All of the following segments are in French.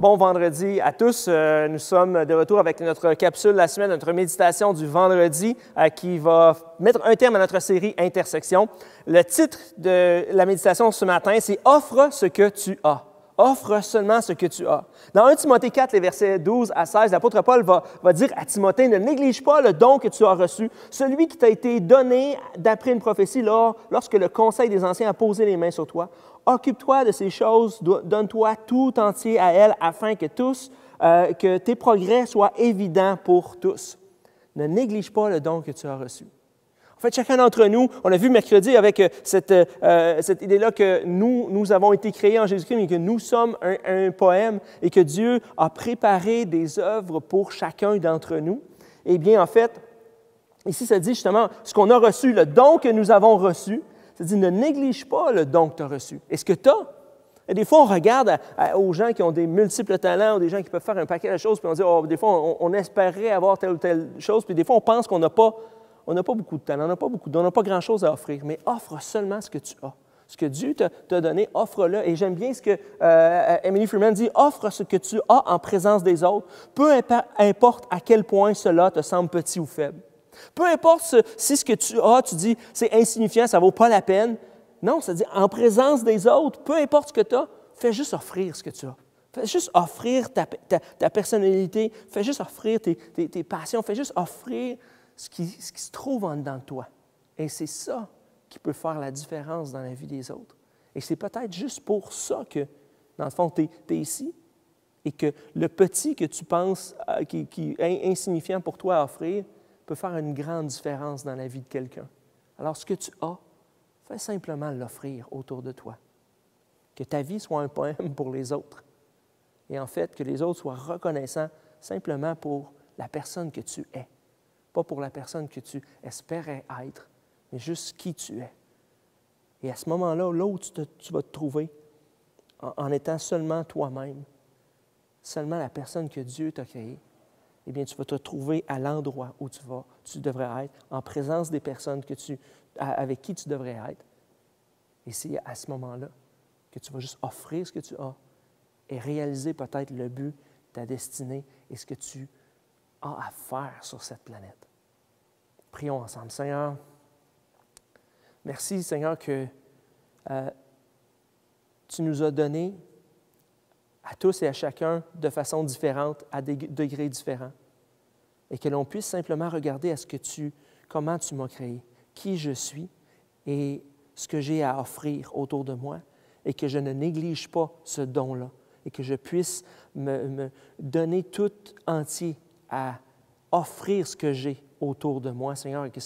Bon vendredi à tous. Nous sommes de retour avec notre capsule de la semaine, notre méditation du vendredi qui va mettre un terme à notre série Intersection. Le titre de la méditation ce matin, c'est « Offre ce que tu as ». Offre seulement ce que tu as. Dans 1 Timothée 4, les versets 12 à 16, l'apôtre Paul va dire à Timothée, « Ne néglige pas le don que tu as reçu, celui qui t'a été donné d'après une prophétie lorsque le conseil des anciens a posé les mains sur toi. Occupe-toi de ces choses, donne-toi tout entier à elles afin que tes progrès soient évidents pour tous. Ne néglige pas le don que tu as reçu. » En fait, chacun d'entre nous, on a vu mercredi avec cette idée-là que nous avons été créés en Jésus-Christ, mais que nous sommes un poème et que Dieu a préparé des œuvres pour chacun d'entre nous. Eh bien, en fait, ici, ça dit justement ce qu'on a reçu, le don que nous avons reçu. Ça dit, ne néglige pas le don que tu as reçu. Et ce que tu as, et des fois, on regarde aux gens qui ont des multiples talents ou des gens qui peuvent faire un paquet de choses, puis on dit, oh, des fois, on espérait avoir telle ou telle chose, puis des fois, on pense qu'on n'a pas beaucoup de talent, on n'a pas grand-chose à offrir, mais offre seulement ce que tu as. Ce que Dieu t'a donné, offre-le. Et j'aime bien ce que Emily Freeman dit, offre ce que tu as en présence des autres, peu importe à quel point cela te semble petit ou faible. Peu importe si ce que tu as, tu dis, c'est insignifiant, ça ne vaut pas la peine. Non, ça dit, en présence des autres, peu importe ce que tu as, fais juste offrir ce que tu as. Fais juste offrir ta personnalité, fais juste offrir tes passions, fais juste offrir ce qui se trouve en dedans de toi. Et c'est ça qui peut faire la différence dans la vie des autres. Et c'est peut-être juste pour ça que, dans le fond, tu es ici et que le petit que tu penses qui est insignifiant pour toi à offrir peut faire une grande différence dans la vie de quelqu'un. Alors, ce que tu as, fais simplement l'offrir autour de toi. Que ta vie soit un poème pour les autres. Et en fait, que les autres soient reconnaissants simplement pour la personne que tu es. Pas pour la personne que tu espérais être, mais juste qui tu es. Et à ce moment-là, là où tu vas te trouver, en étant seulement toi-même, seulement la personne que Dieu t'a créée, eh bien, tu vas te trouver à l'endroit où tu devrais être, en présence des personnes avec qui tu devrais être. Et c'est à ce moment-là que tu vas juste offrir ce que tu as et réaliser peut-être le but, ta destinée et ce que tu as à faire sur cette planète. Prions ensemble. Seigneur, merci Seigneur que tu nous as donné à tous et à chacun de façon différente, à des degrés différents, et que l'on puisse simplement regarder comment tu m'as créé, qui je suis et ce que j'ai à offrir autour de moi, et que je ne néglige pas ce don-là, et que je puisse me donner tout entier à offrir ce que j'ai autour de moi, Seigneur, et que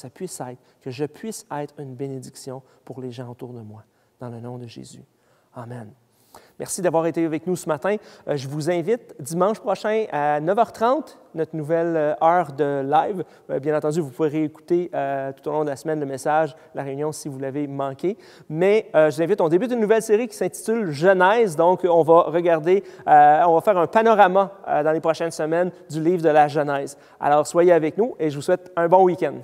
je puisse être une bénédiction pour les gens autour de moi, dans le nom de Jésus. Amen. Merci d'avoir été avec nous ce matin. Je vous invite dimanche prochain à 9h30, notre nouvelle heure de live. Bien entendu, vous pourrez réécouter tout au long de la semaine le message, la réunion si vous l'avez manqué. Mais je vous invite, on débute une nouvelle série qui s'intitule Genèse. Donc, on va faire un panorama dans les prochaines semaines du livre de la Genèse. Alors, soyez avec nous et je vous souhaite un bon week-end.